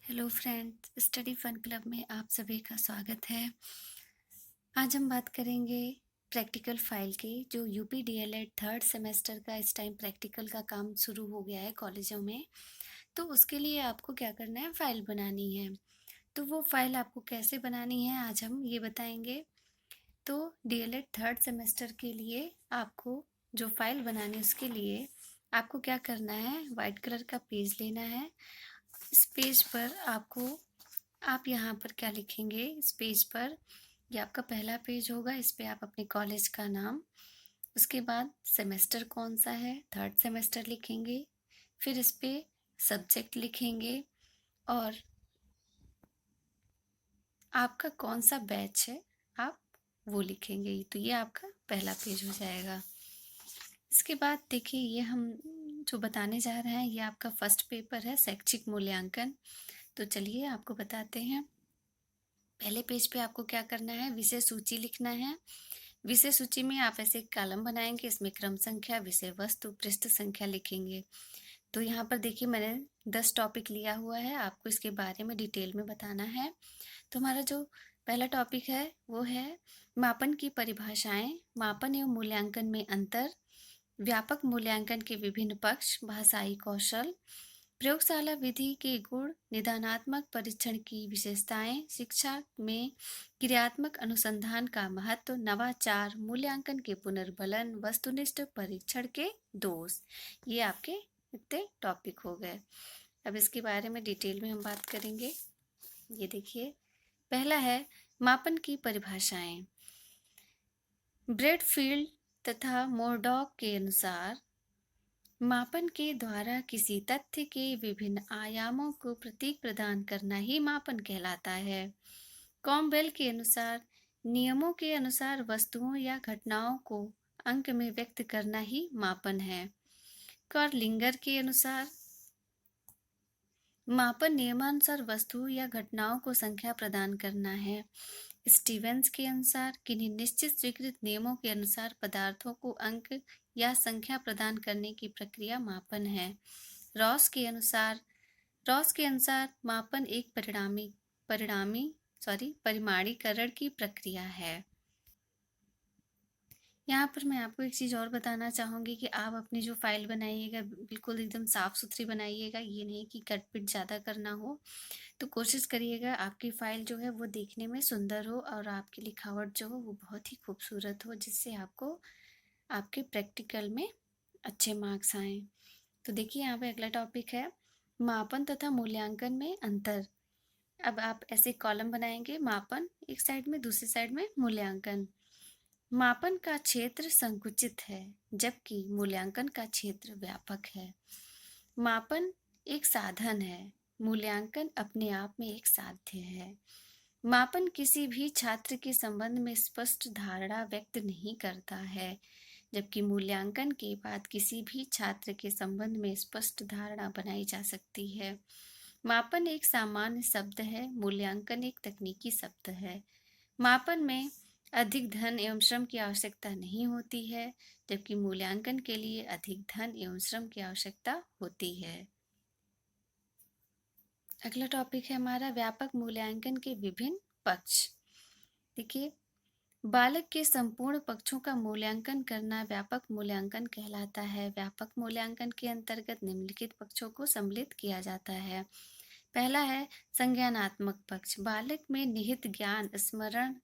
Hello friends, study fun club में आप सभी का स्वागत है। आज हम बात करेंगे प्रैक्टिकल फाइल की। जो यूपी डीएलएड थर्ड सेमेस्टर का इस टाइम प्रैक्टिकल का काम शुरू हो गया है कॉलेजों में। तो उसके लिए आपको क्या करना है, फाइल बनानी है। तो वो फाइल आपको कैसे बनानी है आज हम ये बताएंगे। तो डीएलएड थर्ड सेमेस्टर के लिए आपको जो फाइल बनानी है उसके लिए आपको क्या करना है, वाइट कलर का पेज लेना है। इस पेज पर आपको आप यहाँ पर क्या लिखेंगे, इस पेज पर ये आपका पहला पेज होगा। इस पे आप अपने कॉलेज का नाम, उसके बाद सेमेस्टर कौन सा है, थर्ड सेमेस्टर लिखेंगे। फिर इस पे सब्जेक्ट लिखेंगे और आपका कौन सा बैच है आप वो लिखेंगे। तो ये आपका पहला पेज हो जाएगा। इसके बाद देखिए, ये हम जो बताने जा रहे हैं ये आपका फर्स्ट पेपर है, शैक्षिक मूल्यांकन। तो चलिए आपको बताते हैं। पहले पेज पे आपको क्या करना है, विषय सूची लिखना है। विषय सूची में आप ऐसे एक कॉलम बनाएंगे, इसमें क्रम संख्या, विषय वस्तु, पृष्ठ संख्या लिखेंगे। तो यहाँ पर देखिए मैंने 10 टॉपिक लिया हुआ है, आपको इसके बारे में डिटेल में बताना है। तो हमारा जो पहला टॉपिक है वो है मापन की परिभाषाएं, मापन एवं मूल्यांकन में अंतर, व्यापक मूल्यांकन के विभिन्न पक्ष, भाषाई कौशल, प्रयोगशाला विधि के गुण, निदानात्मक परीक्षण की विशेषताएं, शिक्षा में क्रियात्मक अनुसंधान का महत्व, नवाचार, मूल्यांकन के पुनर्बलन, वस्तुनिष्ठ परीक्षण के दोष। ये आपके इतने टॉपिक हो गए। अब इसके बारे में डिटेल में हम बात करेंगे। ये देखिए, पहला है मापन की परिभाषाएं। ब्रेडफील्ड तथा मोरडॉक के अनुसार मापन के द्वारा किसी तथ्य के विभिन्न आयामों को प्रतीक प्रदान करना ही मापन कहलाता है। कॉम्बेल के अनुसार नियमों के अनुसार वस्तुओं या घटनाओं को अंक में व्यक्त करना ही मापन है। कर्लिंगर के अनुसार मापन नियमानुसार वस्तु या घटनाओं को संख्या प्रदान करना है। स्टीवेंस के अनुसार किन्हीं निश्चित स्वीकृत नियमों के अनुसार पदार्थों को अंक या संख्या प्रदान करने की प्रक्रिया मापन है। रॉस के अनुसार मापन एक परिमाणीकरण की प्रक्रिया है। यहाँ पर मैं आपको एक चीज़ और बताना चाहूँगी कि आप अपनी जो फाइल बनाइएगा बिल्कुल एकदम साफ़ सुथरी बनाइएगा। ये नहीं कि कट पिट ज़्यादा करना हो। तो कोशिश करिएगा आपकी फाइल जो है वो देखने में सुंदर हो और आपकी लिखावट जो हो वो बहुत ही खूबसूरत हो, जिससे आपको आपके प्रैक्टिकल में अच्छे मार्क्स आएँ। तो देखिए, यहाँ पे अगला टॉपिक है मापन तथा मूल्यांकन में अंतर। अब आप ऐसे कॉलम बनाएंगे, मापन एक साइड में, दूसरी साइड में मूल्यांकन। मापन का क्षेत्र संकुचित है जबकि मूल्यांकन का क्षेत्र व्यापक है। मापन एक साधन है, मूल्यांकन अपने आप में एक साध्य है। मापन किसी भी छात्र के संबंध में स्पष्ट धारणा व्यक्त नहीं करता है, जबकि मूल्यांकन के बाद किसी भी छात्र के संबंध में स्पष्ट धारणा बनाई जा सकती है। मापन एक सामान्य शब्द है, मूल्यांकन एक तकनीकी शब्द है। मापन में अधिक धन एवं श्रम की आवश्यकता नहीं होती है, जबकि मूल्यांकन के लिए अधिक धन एवं श्रम की आवश्यकता होती है। अगला टॉपिक है हमारा व्यापक मूल्यांकन के विभिन्न पक्ष। देखिए, बालक के संपूर्ण पक्षों का मूल्यांकन करना व्यापक मूल्यांकन कहलाता है। व्यापक मूल्यांकन के अंतर्गत निम्नलिखित पक्षों को सम्मिलित किया जाता है। पहला है संज्ञानात्मक पक्ष। बालक में निहित ज्ञान, स्मरण,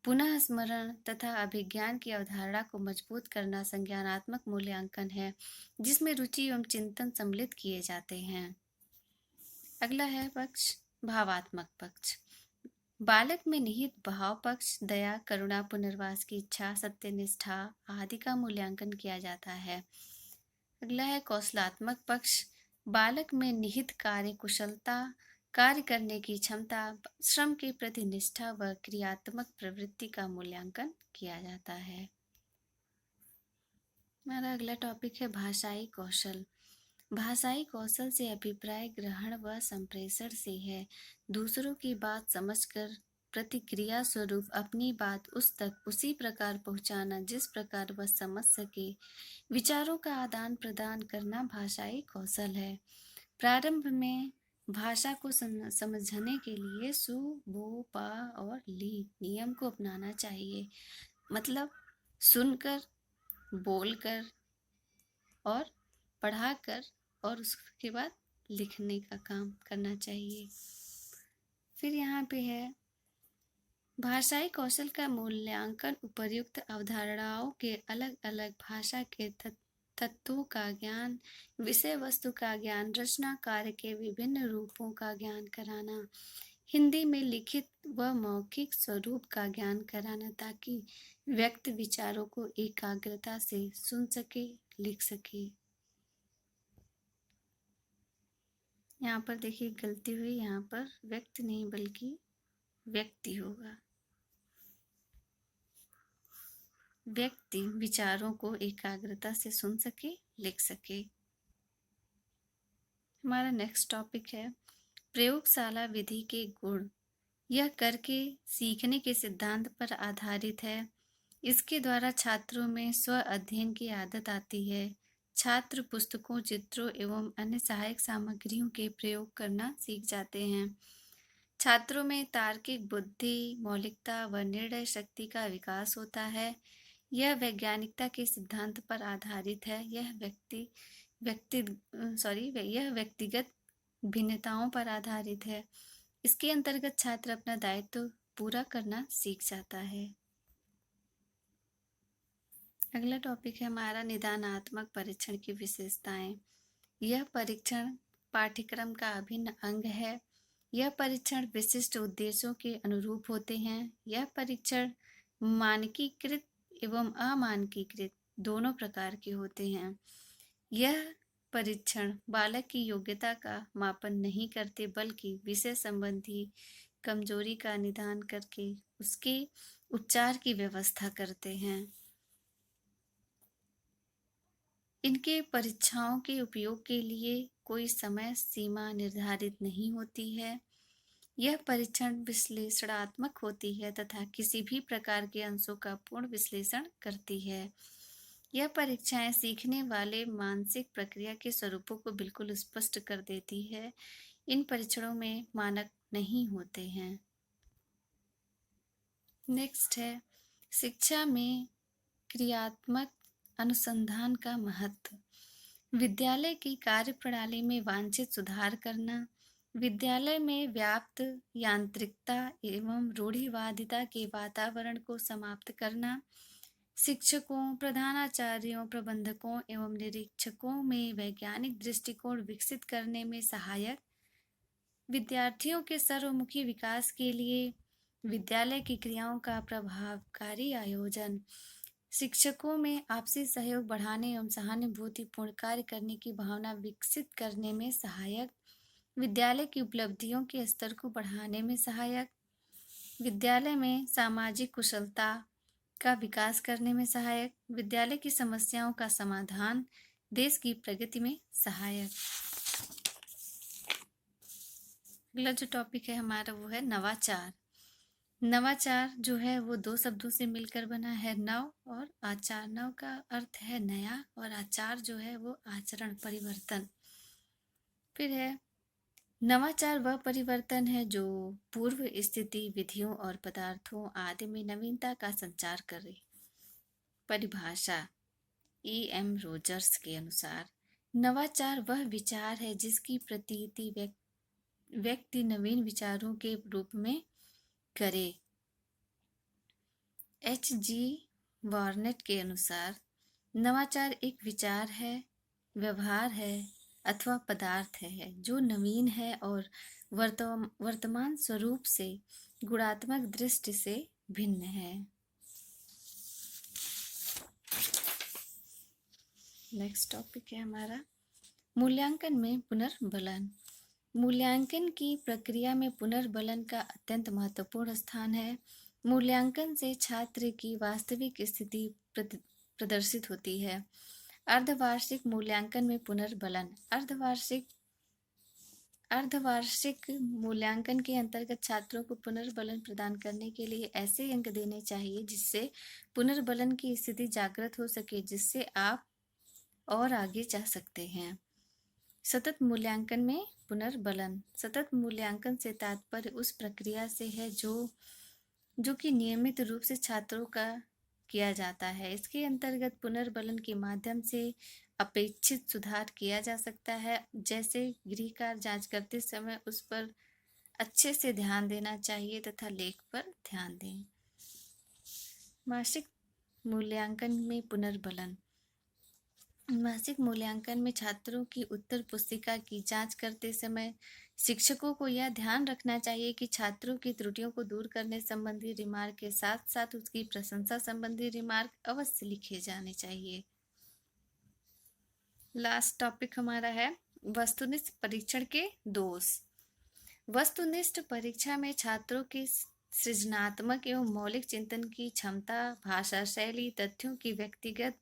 पुनः स्मरण तथा अभिज्ञान की अवधारणा को मजबूत करना संज्ञानात्मक मूल्यांकन है, जिसमें रुचि एवं चिंतन सम्मिलित किए जाते हैं। अगला है पक्ष भावात्मक पक्ष। बालक में निहित भाव पक्ष, दया, करुणा, पुनर्वास की इच्छा, सत्यनिष्ठा आदि का मूल्यांकन किया जाता है। अगला है कौशलात्मक पक्ष। बालक में निहित कार्य कुशलता, कार्य करने की क्षमता, श्रम के प्रति निष्ठा व क्रियात्मक प्रवृत्ति का मूल्यांकन किया जाता है। हमारा अगला टॉपिक है भाषाई कौशल। भाषाई कौशल से अभिप्राय ग्रहण व संप्रेषण से है। दूसरों की बात समझकर प्रतिक्रिया स्वरूप अपनी बात उस तक उसी प्रकार पहुंचाना जिस प्रकार वह समझ सके। विचारों का आदान प्रदान करना भाषाई कौशल है। प्रारंभ में भाषा को समझने के लिए सु, बो, पा और ली नियम को अपनाना चाहिए। मतलब सुनकर, बोलकर और पढ़ाकर और उसके बाद लिखने का काम करना चाहिए। फिर यहाँ पे है भाषाई कौशल का मूल्यांकन उपर्युक्त अवधारणाओं के अलग अलग भाषा के तत्वों का ज्ञान, विषय वस्तु का ज्ञान, रचना कार्य के विभिन्न रूपों का ज्ञान कराना, हिंदी में लिखित व मौखिक स्वरूप का ज्ञान कराना ताकि व्यक्ति विचारों को एकाग्रता से सुन सके, लिख सके। यहाँ पर देखिए गलती हुई, यहाँ पर व्यक्ति नहीं बल्कि व्यक्ति होगा। व्यक्ति विचारों को एकाग्रता से सुन सके, लिख सके। हमारा नेक्स्ट टॉपिक है प्रयोगशाला विधि के गुण। यह करके सीखने के सिद्धांत पर आधारित है। इसके द्वारा छात्रों में स्व अध्ययन की आदत आती है। छात्र पुस्तकों, चित्रों एवं अन्य सहायक सामग्रियों के प्रयोग करना सीख जाते हैं। छात्रों में तार्किक बुद्धि, मौलिकता व निर्णय शक्ति का विकास होता है। यह वैज्ञानिकता के सिद्धांत पर आधारित है। यह व्यक्तिगत भिन्नताओं पर आधारित है। इसके अंतर्गत छात्र अपना दायित्व पूरा करना सीख जाता है। अगला टॉपिक है हमारा निदानात्मक परीक्षण की विशेषताएं। यह परीक्षण पाठ्यक्रम का अभिन्न अंग है। यह परीक्षण विशिष्ट उद्देश्यों के अनुरूप होते हैं। यह परीक्षण मानकीकृत एवं अमानकीकृत दोनों प्रकार के होते हैं। यह परीक्षण बालक की योग्यता का मापन नहीं करते बल्कि विषय संबंधी कमजोरी का निदान करके उसके उपचार की व्यवस्था करते हैं। इनके परीक्षाओं के उपयोग के लिए कोई समय सीमा निर्धारित नहीं होती है। यह परीक्षण विश्लेषणात्मक होती है तथा किसी भी प्रकार के अंशों का पूर्ण विश्लेषण करती है। यह परीक्षाएं सीखने वाले मानसिक प्रक्रिया के स्वरूपों को बिल्कुल स्पष्ट कर देती है। इन परीक्षणों में मानक नहीं होते हैं। नेक्स्ट है शिक्षा में क्रियात्मक अनुसंधान का महत्व। विद्यालय की कार्यप्रणाली में वांछित सुधार करना, विद्यालय में व्याप्त यांत्रिकता एवं रूढ़िवादिता के वातावरण को समाप्त करना, शिक्षकों, प्रधानाचार्यों, प्रबंधकों एवं निरीक्षकों में वैज्ञानिक दृष्टिकोण विकसित करने में सहायक, विद्यार्थियों के सर्वमुखी विकास के लिए विद्यालय की क्रियाओं का प्रभावकारी आयोजन, शिक्षकों में आपसी सहयोग बढ़ाने एवं सहानुभूतिपूर्ण कार्य करने की भावना विकसित करने में सहायक, विद्यालय की उपलब्धियों के स्तर को बढ़ाने में सहायक, विद्यालय में सामाजिक कुशलता का विकास करने में सहायक, विद्यालय की समस्याओं का समाधान, देश की प्रगति में सहायक। अगला जो टॉपिक है हमारा वो है नवाचार। नवाचार जो है वो दो शब्दों से मिलकर बना है, नव और आचार। नव का अर्थ है नया और आचार जो है वो आचरण, परिवर्तन। फिर है नवाचार वह परिवर्तन है जो पूर्व स्थिति, विधियों और पदार्थों आदि में नवीनता का संचार करे। परिभाषा E.M. रोजर्स के अनुसार नवाचार वह विचार है जिसकी प्रतीति व्यक्ति नवीन विचारों के रूप में करे। H.G. वार्नेट के अनुसार नवाचार एक विचार है, व्यवहार है अथवा पदार्थ है जो नवीन है और वर्तमान स्वरूप से गुणात्मक दृष्टि से भिन्न है। नेक्स्ट टॉपिक है हमारा मूल्यांकन में पुनर्बलन। मूल्यांकन की प्रक्रिया में पुनर्बलन का अत्यंत महत्वपूर्ण स्थान है। मूल्यांकन से छात्र की वास्तविक स्थिति प्रदर्शित होती है। अर्धवार्षिक मूल्यांकन में पुनर्बलन। अर्धवार्षिक मूल्यांकन के अंतर्गत छात्रों को पुनर्बलन प्रदान करने के लिए ऐसे अंक देने चाहिए जिससे पुनर्बलन की स्थिति जागृत हो सके, जिससे आप और आगे जा सकते हैं। सतत मूल्यांकन में पुनर्बलन। सतत मूल्यांकन से तात्पर्य उस प्रक्रिया से है जो कि नियमित रूप से छात्रों का किया जाता है। इसके अंतर्गत पुनर्बलन के माध्यम से अपेक्षित सुधार किया जा सकता है। जैसे गृह कार्य जांच करते समय उस पर अच्छे से ध्यान देना चाहिए तथा लेख पर ध्यान दें। मासिक मूल्यांकन में पुनर्बलन। मासिक मूल्यांकन में छात्रों की उत्तर पुस्तिका की जांच करते समय शिक्षकों को यह ध्यान रखना चाहिए कि छात्रों की त्रुटियों को दूर करने संबंधी रिमार्क के साथ साथ उसकी प्रशंसा संबंधी रिमार्क अवश्य लिखे जाने चाहिए। लास्ट टॉपिक हमारा है वस्तुनिष्ठ परीक्षण के दोष। वस्तुनिष्ठ परीक्षा में छात्रों की सृजनात्मक एवं मौलिक चिंतन की क्षमता, भाषा शैली, तथ्यों की व्यक्तिगत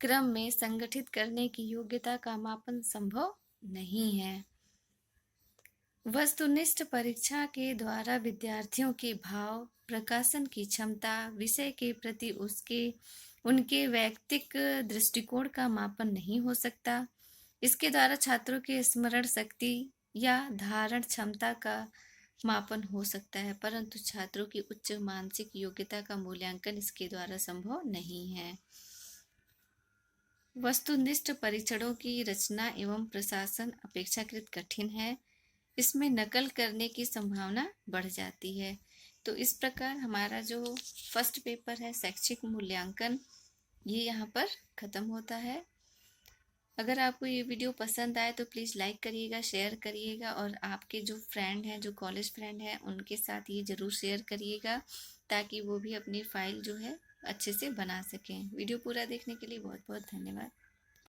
क्रम में संगठित करने की योग्यता का मापन संभव नहीं है। वस्तुनिष्ठ परीक्षा के द्वारा विद्यार्थियों के भाव प्रकाशन की क्षमता, विषय के प्रति उनके वैयक्तिक दृष्टिकोण का मापन नहीं हो सकता। इसके द्वारा छात्रों के स्मरण शक्ति या धारण क्षमता का मापन हो सकता है, परंतु छात्रों की उच्च मानसिक योग्यता का मूल्यांकन इसके द्वारा संभव नहीं है। वस्तुनिष्ठ परीक्षणों की रचना एवं प्रशासन अपेक्षाकृत कठिन है। इसमें नकल करने की संभावना बढ़ जाती है। तो इस प्रकार हमारा जो फर्स्ट पेपर है शैक्षिक मूल्यांकन, ये यहाँ पर ख़त्म होता है। अगर आपको ये वीडियो पसंद आए तो प्लीज़ लाइक करिएगा, शेयर करिएगा और आपके जो फ्रेंड हैं, जो कॉलेज फ्रेंड हैं, उनके साथ ये ज़रूर शेयर करिएगा ताकि वो भी अपनी फ़ाइल जो है अच्छे से बना सकें। वीडियो पूरा देखने के लिए बहुत बहुत धन्यवाद।